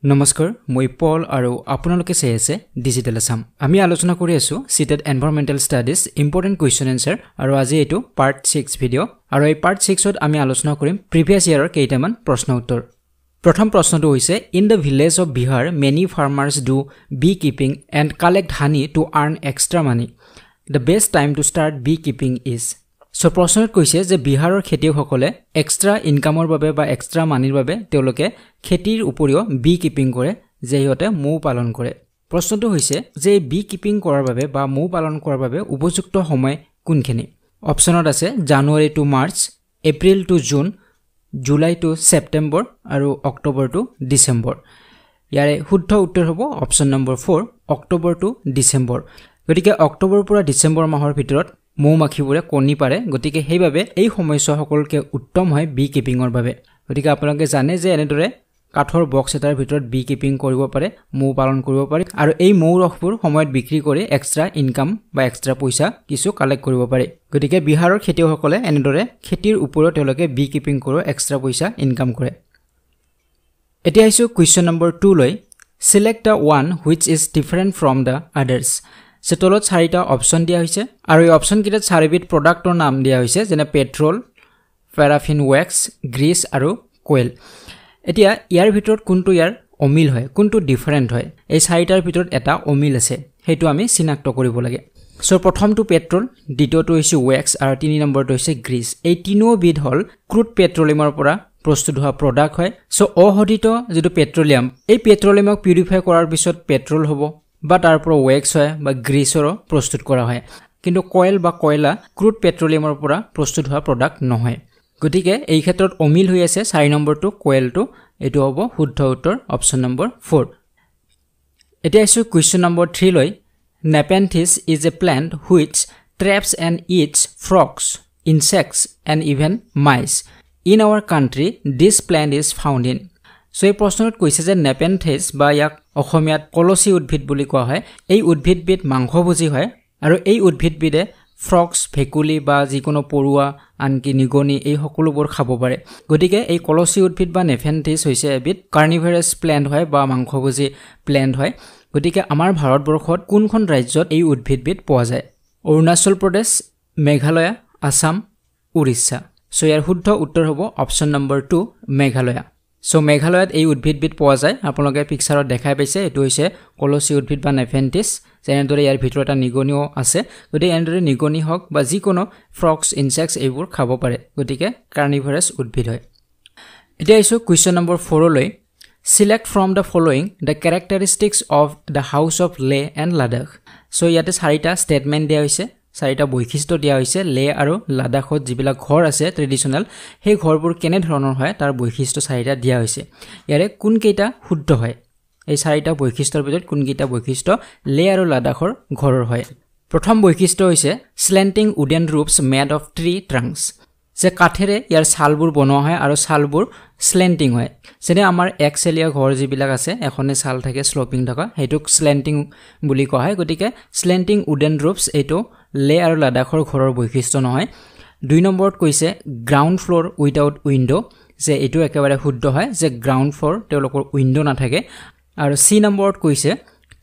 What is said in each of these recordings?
নমস্কাৰ মই পল আৰু আপোনালোকে চাই আছে ডিজিটেল আসাম আমি আলোচনা কৰি আছো CTET environmental studies important question answer আৰু আজি এটো পাৰ্ট 6 ভিডিও আৰু এই পাৰ্ট 6 ত আমি আলোচনা কৰিম প্ৰিভিয়াস ইয়াৰৰ কেইটামান প্ৰশ্ন উত্তৰ প্ৰথম প্ৰশ্নটো হৈছে in the village of Bihar many farmers do bee keeping and collect honey to earn extra money the best time to start bee keeping is so প্ৰশ্নত কৈছে যে বিহাৰৰ খেতিয়কসকলে এক্সট্ৰা ইনকামৰ বাবে বা এক্সট্ৰা মানিৰ বাবে তেওঁলোকে খেতিৰ উপৰিও বি কিপিং কৰে যে ইহঁতে মৌ পালন কৰে প্ৰশ্নটো হৈছে যে বি কিপিং কৰাৰ বাবে বা মৌ পালন কৰাৰ বাবে উপযুক্ত সময় কোনখিনি অপচনত আছে January to March April to June July to September আৰু অক্টোবৰ টু ডিসেম্বৰ ইয়াৰে শুদ্ধ উত্তৰ হ'ব অপচন নম্বৰ 4 অক্টোবৰ টু ডিসেম্বৰ গতিকে অক্টোবৰ পৰা ডিসেম্বৰ মাহৰ ভিতৰত মৌমাখিবোৰে কণী পাৰে গতিকে সেইভাবে এই সময়ছোৱা সকলকে উত্তম হয় বি কিপিংৰ বাবে গতিকে আপোনালোকে জানে যে এনেদৰে কাঠৰ বক্স এটাৰ ভিতৰত বি কিপিং কৰিব পাৰে মৌ পালন কৰিব পাৰে আৰু এই মৌ ৰসবোৰ সময়ত বিক্ৰী কৰি এক্সট্ৰা ইনকাম বা এক্সট্ৰা পইচা কিছু কালেক্ট কৰিব পাৰে গতিকে বিহাৰৰ খেতিয়কসকলে এনেদৰে খেতিৰ ওপৰত তেওঁলোকে বি কিপিং কৰি এক্সট্ৰা পইচা ইনকাম কৰে এতিয়া আহিছো কোৱেশ্চন নম্বৰ 2 লৈ select the one which is different from the others সেতলত চাৰিটা অপচন দিয়া হৈছে আৰু এই অপচন কিটা চাৰিবিধ প্ৰডাক্টৰ নাম দিয়া হৈছে যেনে পেট্ৰল পেৰাফিন ওয়্যাক্স গ্ৰীছ আৰু কোয়েল এতিয়া ইয়াৰ ভিতৰত কোনটো ইয়াৰ অমিল হয় কোনটো ডিফাৰেন্ট হয় এই চাৰিটাৰ ভিতৰত এটা অমিল আছে হেতু আমি চিনাক্ত কৰিব লাগে সো প্ৰথমটো পেট্ৰল দ্বিতীয়টো হৈছে ওয়্যাক্স আৰু তিনি নম্বৰটো হৈছে গ্ৰীছ এই তিনিও বিধ হল ক্ৰুড পেট্ৰলিয়ামৰ পৰা প্ৰস্তুত হোৱা প্ৰডাক্ট হয় সো অহদিত যেটো পেট্ৰলিয়াম এই পেট্ৰলিয়ামক পিউৰিফাই কৰাৰ পিছত পেট্ৰল হ'ব বা তাৰ পৰা ওয়্যাক্স হয় বা গ্ৰীছৰ প্ৰস্তুত কৰা হয় কিন্তু কয়েল বা কয়লা ক্ৰুড পেট্ৰলিয়ামৰ পৰা প্ৰস্তুত হোৱা প্ৰডাক্ট নহয় গতিকে এই ক্ষেত্ৰত অমিল হৈ আছে 4 নম্বৰটো কয়েলটো এটো হ'ব শুদ্ধ উত্তৰ অপচন নম্বৰ 4 এতিয়া আছে কোৱেশ্চন নম্বৰ 3 লৈ nepenthes is a plant which traps and eats frogs insects and even mice in our country this plant is found in so এই প্ৰশ্নত কৈছে যে নেপেন্থিছ বা ইয়াক অসমীয়াত কলসী উদ্ভিদ বুলি কোৱা হয় এই উদ্ভিদবিধ মাংসভোজী হয় আৰু এই উদ্ভিদবিধে ফ্ৰগস ভেকুলি বা যিকোনো পৰুৱা আনকি নিগনি এই সকলোবোৰ খাব পাৰে গতিকে এই কলসী উদ্ভিদ বা নেপেন্থিছ হৈছে এবিধ কাৰ্নিভাৰাছ প্লান্ট হয় বা মাংসভোজী প্লান্ট হয় গতিকে আমাৰ ভাৰতবৰ্ষত কোনখন ৰাজ্যত এই উদ্ভিদবিধ পোৱা যায় অৰুণাচল প্ৰদেশ মেঘালয় আসাম উৰিষ্যা সো ইয়াৰ শুদ্ধ উত্তৰ হ'ব অপচন নম্বৰ 2 মেঘালয় সো মেঘালয়ত এই উদ্ভিদবিধ পোৱা যায় আপোনালোকে পিকচাৰত দেখাই পাইছে এটো হৈছে কলসী উদ্ভিদ বা নেপেন্থিছ যেনেদৰে ইয়াৰ ভিতৰত এটা নিগনিও আছে গতিকে এনেদৰে নিগনি হওক বা যিকোনো ফ্ৰগস ইনসেক্টস এইবোৰ খাব পাৰে গতিকে কাৰ্নিভাৰাছ উদ্ভিদ হয় এতিয়া আহিছো কোৱেশ্চন নম্বৰ 4 লৈ select from the following the characteristics of the house of Leh and Ladakh so ইয়াতে চাৰিটা ষ্টেটমেন্ট দিয়া হৈছে চাৰিটা বৈশিষ্ট্য দিয়া হৈছে লে আৰু লাডাখত যিবিলাক ঘৰ আছে ট্ৰেডিশনাল সেই ঘৰবোৰ কেনে ধৰণৰ হয় তাৰ বৈশিষ্ট্য চাৰিটা দিয়া হৈছে ইয়াৰে কোন কেইটা শুদ্ধ হয় এই চাৰিটা বৈশিষ্ট্যৰ ভিতৰত কোন কেইটা বৈশিষ্ট্য লে আৰু লাডাখৰ ঘৰৰ হয় প্ৰথম বৈশিষ্ট্য হৈছে স্লেন্টিং উডেন ৰুফস মেড অফ ট্ৰী ট্ৰাঙ্কস যে কাঠেৰে ইয়াৰ ছালবোৰ বনোৱা হয় আৰু ছালবোৰ স্লেন্টিং হয় যেনে আমাৰ এক্সেলিয়া ঘৰ যিবিলাক আছে এখনে ছাল থাকে স্লোপিং থকা হেতুক স্লেন্টিং বুলি কোৱা হয় গতিকে স্লেন্টিং উডেন ৰুফস এটো লে আৰু লাডাখৰ ঘৰৰ বৈশিষ্ট্য নহয় 2 নম্বৰত কৈছে গ্ৰাউণ্ড ফ্লোৰ উইদাউট উইন্ডো যে এটো একেবাৰে শুদ্ধ হয় যে গ্ৰাউণ্ড ফ্লোৰ তেওঁলোকৰ উইন্ডো নাথাকে আৰু সি নম্বৰত কৈছে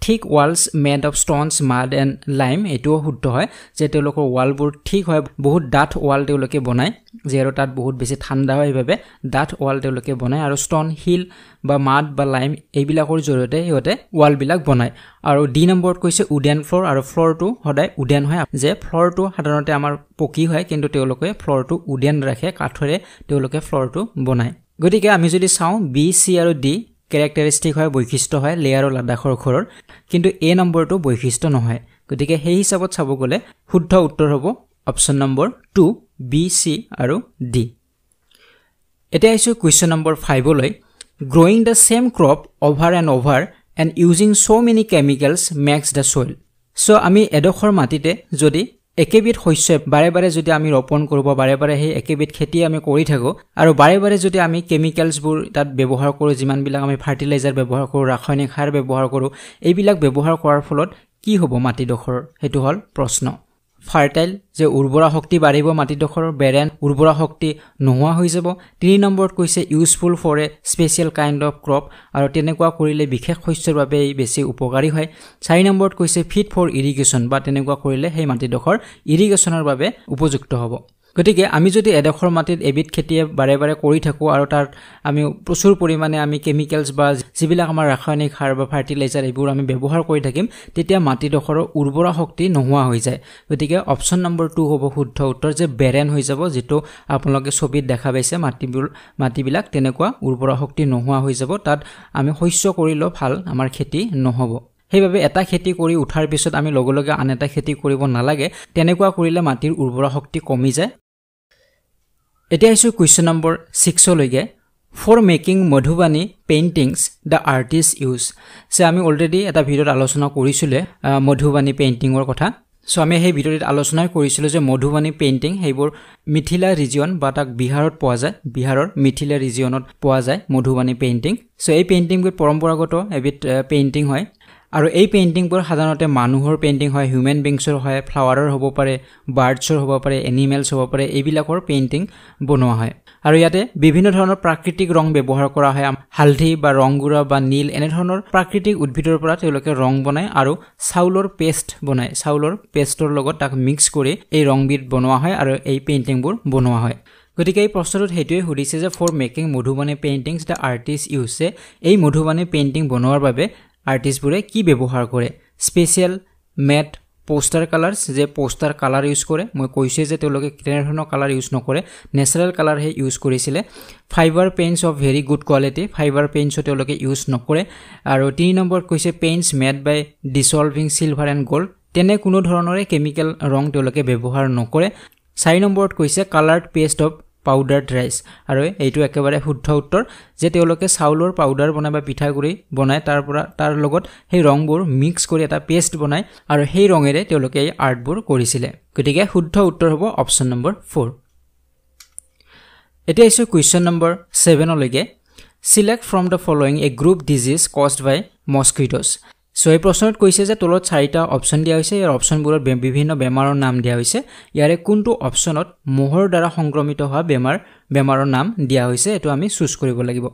ঠিক walls made of stones mud and lime এটো শুদ্ধ হয় যে তেওঁলোকৰ ওয়ালবোৰ ঠিক হয় বহুত ডাঠ ওয়াল তেওঁলোকে বনায় যে আৰু তাত বহুত বেছি ঠাণ্ডা হয় বাবে ডাঠ ওয়াল তেওঁলোকে বনায় আৰু ষ্টন হিল বা মাড বা লাইম এইবিলাকৰ জৰিয়তে ইহঁতে ওয়ালবিলাক বনায় আৰু ডি নম্বৰত কৈছে উডেন ফ্লোৰ আৰু ফ্লোৰটো সদায় উডেন হয় যে ফ্লোৰটো সাধাৰণতে আমাৰ পকি হয় কিন্তু তেওঁলোকে ফ্লোৰটো উডেন ৰাখে কাঠৰে তেওঁলোকে ফ্লোৰটো বনায় গতিকে আমি যদি চাওঁ বি সি আৰু ডি ক্যাৰেক্টাৰিষ্টিক হয় বৈশিষ্ট্য হয় লে আৰু লাডাখৰ ঘৰৰ কিন্তু এ নম্বৰটো বৈশিষ্ট্য নহয় গতিকে সেই হিচাপত চাব গলে শুদ্ধ উত্তৰ হ'ব অপচন নম্বৰ 2 বি সি আৰু ডি এতিয়া আহিছো কোৱেশ্চন নম্বৰ 5 লৈ growing the same crop over and using so many chemicals makes the soil so আমি এডখৰ মাটিতে যদি একেবিধ শস্য বাৰে বাৰে যদি আমি ৰোপণ কৰিব বাৰে বাৰে সেই একেবিধ খেতি আমি কৰি থাকো আৰু বাৰে বাৰে যদি আমি কেমিকেলছবোৰ তাত ব্যৱহাৰ কৰো যিমান বিলাক আমি ফাৰ্টিলাইজাৰ ব্যৱহাৰ কৰো ৰাসায়নিক সাৰ ব্যৱহাৰ কৰো এইবিলাক ব্যৱহাৰ কৰাৰ ফলত কি হ'ব মাটিডখৰ হেতু হল প্ৰশ্ন ফাৰ্টাইল যে উৰ্বৰা শক্তি বাঢ়িব মাটিডোখৰৰ বেৰেন উৰ্বৰা শক্তি নোহোৱা হৈ যাব 3 নম্বৰত কৈছে useful for a special kind of crop আৰু তেনেকুৱা কৰিলে বিশেষ শস্যৰ বাবে বেছি উপকাৰী হয় 4 নম্বৰত কৈছে ফিট ফৰ ইৰিগেশ্যন বা তেনেকুৱা কৰিলে সেই মাটিডোখৰ ইৰিগেশ্যনৰ বাবে উপযুক্ত হ'ব গতিকে আমি যদি এডোখৰ মাটিত এবিধ খেতি বাৰে বাৰে কৰি থাকো আৰু তাৰ আমি প্ৰচুৰ পৰিমাণে আমি কেমিকেলছ বা যিবিলাক আমাৰ ৰাসায়নিক সাৰ বা ফাৰ্টিলাইজাৰ এইবোৰ আমি ব্যৱহাৰ কৰি থাকিম তেতিয়া মাটিডোখৰৰ উৰ্বৰা শক্তি নোহোৱা হৈ যায় গতিকে অপচন নম্বৰ 2 হ'ব শুদ্ধ উত্তৰ যে বেৰেন হৈ যাব যেটো আপোনালোকে ছবিত দেখা পাইছে মাটিবিলাক তেনেকুৱা উৰ্বৰা শক্তি নোহোৱা হৈ যাব তাত আমি শস্য কৰিলে ভাল আমাৰ খেতি নহব সেইবাবে এটা খেতি কৰি উঠাৰ পিছত আমি লগলগে আন এটা খেতি কৰিব নালাগে তেনেকুৱা কৰিলে মাটিৰ উৰ্বৰা শক্তি কমি যায় এতিয়া হৈছে কোৱেশ্চন নম্বৰ 6 লৈকে for making Madhubani paintings the artist uses আমি অলৰেডি এটা ভিডিওত আলোচনা কৰিছিলে মধুবাণী পেইন্টিংৰ কথা সো আমি সেই ভিডিওত আলোচনা কৰিছিলো যে মধুবাণী পেইন্টিং হেবোৰ মিথিলা ৰিজিয়ন বা তাক বিহাৰত পোৱা যায় বিহাৰৰ মিথিলা ৰিজিয়নত পোৱা যায় মধুবাণী পেইন্টিং সো এই পেইন্টিংবোৰ পৰম্পৰাগত এবিধ পেইন্টিং হয় আৰু এই পেইন্টিংবোৰ সাধাৰণতে মানুহৰ পেইন্টিং হয় হিউম্যান বিংছৰ হয় ফ্লাৱাৰৰ হ'ব পাৰে বাৰ্ডছৰ হ'ব পাৰে এনিমেলছ হ'ব পাৰে এইবিলাকৰ পেইন্টিং বনোৱা হয় আৰু ইয়াতে বিভিন্ন ধৰণৰ প্ৰাকৃতিক ৰং ব্যৱহাৰ কৰা হয় হালধি বা ৰংগুৰা বা নীল এনে ধৰণৰ প্ৰাকৃতিক উদ্ভিদৰ পৰা তেওঁলোকে ৰং বনায় আৰু চাউলৰ পেষ্ট বনায় চাউলৰ পেষ্টৰ লগত তাক মিক্স কৰি এই ৰংবিধ বনোৱা হয় আৰু এই পেইন্টিংবোৰ বনোৱা হয় গতিকে এই প্ৰশ্নটোত হেতুৱে সুধিছে যে for making Madhubani paintings the artist ইউজে এই মধুবাণী পেইন্টিং বনোৱাৰ বাবে আৰ্টিষ্টবোৰে কি ব্যৱহাৰ কৰে স্পেচিয়েল মেট পোস্টাৰ কালাৰ্স যে পোস্টাৰ কালাৰ ইউজ কৰে মই কৈছে যে তেওঁলোকে কেনে ধৰণৰ কালাৰ ইউজ নকৰে নেচাৰেল কালাৰ হে ইউজ কৰিছিলে fibre paints of very good quality fibre paints তেওঁলোকে ইউজ নকৰে আৰু 3 নম্বৰত কৈছে paints made by dissolving silver and gold তেনে কোনো ধৰণৰে কেমিকেল ৰং তেওঁলোকে ব্যৱহাৰ নকৰে 4 নম্বৰত কৈছে coloured pest of powder rice আৰু এইটো একেবাৰে শুদ্ধ উত্তৰ যে তেওঁলোকে চাউলৰ পাউডাৰ বনাই বা পিঠাগুৰি বনাই তাৰ লগত সেই ৰংবোৰ মিক্স কৰি এটা পেষ্ট বনাই আৰু সেই ৰঙেৰে তেওঁলোকে এই আৰ্টবোৰ কৰিছিলে গতিকে শুদ্ধ উত্তৰ হ'ব অপচন নম্বৰ 4 এতিয়া আছে কোৱেশ্চন নম্বৰ 7 লৈকে select from the following a group disease caused by mosquitoes so এই প্ৰশ্নত কৈছে যে তলত 4টা অপচন দিয়া হৈছে ইয়াৰ অপচনবোৰত বিভিন্ন বেমাৰৰ নাম দিয়া হৈছে ইয়াৰে কোনটো অপচনত মোহৰ দ্বাৰা সংক্ৰমিত হোৱা বেমাৰৰ নাম দিয়া হৈছে এটো আমি চুজ কৰিব লাগিব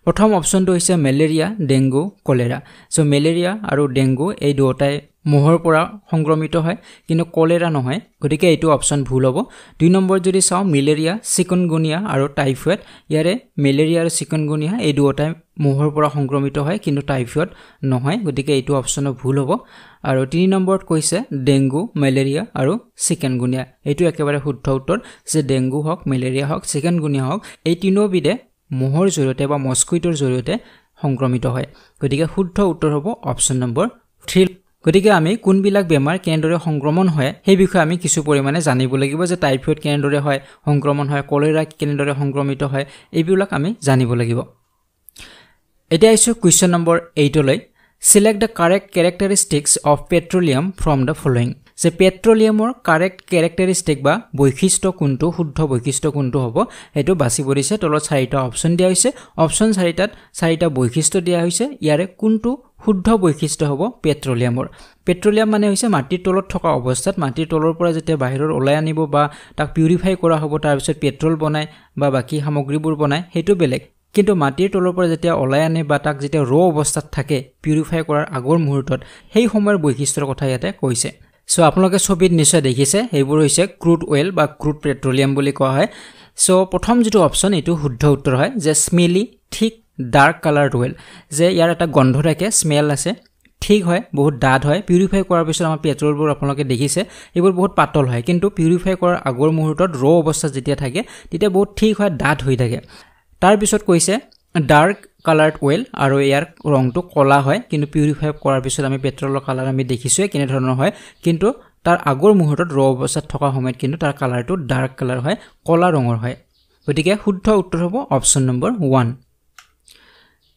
প্ৰথম অপচনটো হৈছে malaria dengue cholera so malaria আৰু ডেংগু এই দুটাই মোহৰ পৰা সংক্ৰমিত হয় কিন্তু কলেৰা নহয় গতিকে এইটো অপচন ভুল হ'ব 2 নম্বৰ যদি চাও মেলেৰিয়া চিকুনগুনিয়া আৰু টাইফয়েড ইয়াৰে মেলেৰিয়া আৰু চিকুনগুনিয়া এই দুটাই মোহৰ পৰা সংক্ৰমিত হয় কিন্তু টাইফয়েড নহয় গতিকে এইটো অপচন ভুল হ'ব আৰু 3 নম্বৰত কৈছে ডেংগু মেলেৰিয়া আৰু চিকুনগুনিয়া এইটো একেবাৰে শুদ্ধ উত্তৰ যে ডেংগু হক মেলেৰিয়া হক চিকুনগুনিয়া হক এই তিনিওবিধে মোহৰ জৰিয়তে বা মস্কিটোৰ জৰিয়তে সংক্ৰমিত হয় গতিকে শুদ্ধ উত্তৰ হ'ব অপচন নম্বৰ 3 গতিকে আমি কোনবিলাক বেমাৰ কেনেদৰে সংক্ৰমণ হয় সেই বিষয়ে আমি কিছু পৰিমাণে জানিব লাগিব যে টাইফয়েড কেনেদৰে হয় সংক্ৰমণ হয় কলেৰা কেনেদৰে সংক্ৰমিত হয় এইবিলাক আমি জানিব লাগিব এতিয়া আছে কোৱেশ্চন নম্বৰ 8 লৈ select the correct characteristics of petroleum from the following যে পেট্ৰোলিয়ামৰ কাৰেক্ট ক্যাৰেক্টাৰিষ্টিক বা বৈশিষ্ট্য কোনটো শুদ্ধ বৈশিষ্ট্য কোনটো হ'ব এটো বাছিব দিছে তলত 4টা অপচন দিয়া হৈছে অপচন 4টাত 4টা বৈশিষ্ট্য দিয়া হৈছে ইয়াৰে কোনটো শুদ্ধ বৈশিষ্ট্য হ'ব পেট্ৰোলিয়াম মানে হৈছে মাটিৰ তলত থকা অৱস্থাত মাটিৰ তলৰ পৰা যেতিয়া বাহিৰৰ ওলাই আনিব বা তাক পিউৰিফাই কৰা হ'ব তাৰ পিছত পেট্ৰল বনাই বা বাকি সামগ্ৰীবোৰ বনাই হেতু বেলেগ কিন্তু মাটিৰ তলৰ পৰা যেতিয়া ওলাই আনে বা তাক যেতিয়া ৰ অৱস্থাত থাকে পিউৰিফাই কৰাৰ আগৰ মুহূৰ্তত সেই সময়ৰ বৈশিষ্ট্যৰ কথা ইয়াতে কৈছে সো আপোনালোকে ছবিত নিশ্চয় দেখিছে এইবোৰ হৈছে ক্ৰুড অয়েল বা ক্ৰুড পেট্ৰোলিয়াম বুলি কোৱা হয় সো প্ৰথম যেটো অপচন এটো শুদ্ধ উত্তৰ হয় যে স্মেলি ঠিক ডাৰ্ক কালাৰ অয়েল যে ইয়াৰ এটা গন্ধ থাকে স্মেল আছে ঠিক হয় বহুত ডাঠ হয় পিউৰিফাই কৰাৰ পিছত আমাৰ পেট্ৰলবোৰ আপোনালোকে দেখিছে এইবোৰ বহুত পাতল হয় কিন্তু পিউৰিফাই কৰাৰ আগৰ মুহূৰ্তত ৰ অৱস্থা যেতিয়া থাকে তেতিয়া বহুত ঠিক হয় ডাঠ হৈ থাকে তাৰ পিছত কৈছে ডাৰ্ক কালাৰ্ড অয়েল আৰু ইয়াৰ ৰংটো কলা হয় কিন্তু পিউৰিফাই কৰাৰ পিছত আমি পেট্ৰলৰ কালাৰ আমি দেখিছো কেনে ধৰণৰ হয় কিন্তু তাৰ আগৰ মুহূৰ্তত ৰ অৱস্থাত থকা সময়ত কিন্তু তাৰ কালাৰটো ডাৰ্ক কালাৰ হয় কলা ৰঙৰ হয় গতিকে শুদ্ধ উত্তৰ হ'ব অপচন নম্বৰ 1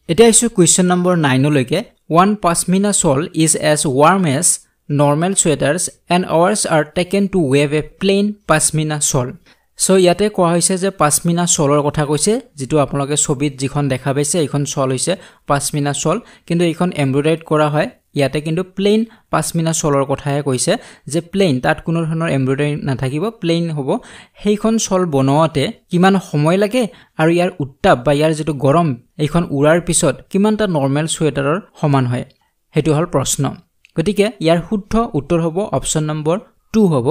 এটা আছে কোৱেশ্চন নম্বৰ 9 লৈকে one pashmina shawl is as warm as normal sweaters and hours are taken to weave a plain pashmina shawl so ইয়াতে কোৱা হৈছে যে পাশমিনা শলৰ কথা কৈছে যেটো আপোনালোকে ছবিত যিখন দেখা পাইছে এইখন শল হৈছে পাশমিনা শল কিন্তু এইখন এমব্ৰয়ডাৰীড কৰা হয় ইয়াতে কিন্তু প্লেন পাছমিনা শ্বলৰ কথাহে কৈছে যে প্লেন তাত কোনো ধৰণৰ এমব্ৰইডাৰী নাথাকিব প্লেন হ'ব সেইখন শ্বল বনোৱাতে কিমান সময় লাগে আৰু ইয়াৰ উত্তাপ বা ইয়াৰ যেটো গৰম এইখন উৰাৰ পিছত কিমানটা নৰ্মেল সোৱেটাৰৰ সমান হয় হেতু হল প্ৰশ্ন গতিকে ইয়াৰ শুদ্ধ উত্তৰ হ'ব অপচন নম্বৰ 2 হ'ব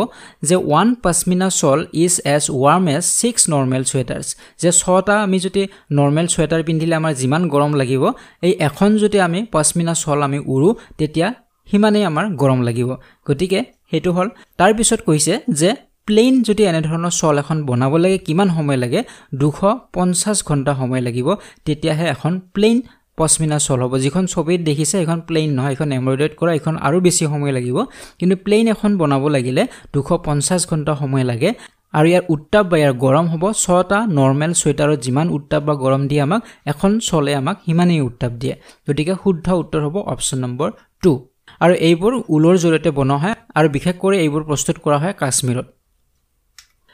যে 1 pashmina shawl is as warm as 6 normal sweaters যে 6টা আমি যদি নরমাল সোয়েটার পিন্ধিলে আমাৰ যিমান গৰম লাগিব এই এখন যদি আমি পশমিনা shawl আমি উৰু তেতিয়া হিমানে আমাৰ গৰম লাগিব গতিকে হেতু হল তাৰ পিছত কৈছে যে প্লেন যদি এনে ধৰণৰ shawl এখন বনাব লাগে কিমান সময় লাগে 250 ঘণ্টা সময় লাগিব তেতিয়াহে এখন প্লেন পশমিনা shawl হ'ব যিখন ছবিত দেখিছে এখন প্লেন নহয় এখন এমব্ৰইডাৰি কৰা এখন আৰু বেছি সময় লাগিব কিন্তু প্লেন এখন বনাব লাগিলে 250 ঘণ্টা সময় লাগে আৰু ইয়াৰ উত্তাপ বা ইয়াৰ গৰম হ'ব 6টা নৰমাল সোয়েটাৰত যিমান উত্তাপ বা গৰম দিয়ে আমাক এখন শলে আমাক হিমানেই উত্তাপ দিয়ে গতিকে শুদ্ধ উত্তৰ হ'ব অপচন নম্বৰ 2 আৰু এইবোৰ উলৰ জৰিয়তে বনোৱা হয় আৰু বিশেষ কৰি এইবোৰ প্ৰস্তুত কৰা হয় কাশ্মীৰত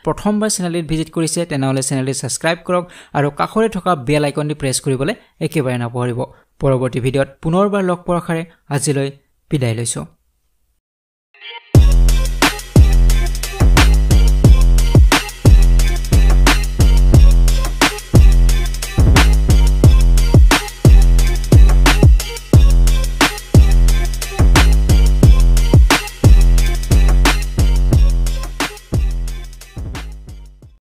প্ৰথমবাৰ চেনেলটো ভিজিট কৰিছে তেনেহলে চেনেলটো সাবস্ক্ৰাইব কৰক আৰু কাষৰে থকা বেল আইকনটো প্ৰেছ কৰিবলৈ একেবাৰে নাপাহৰিব পৰৱৰ্তী ভিডিঅত পুনৰবাৰ লগ পোৱাৰ আশাৰে আজিলৈ বিদায় লৈছো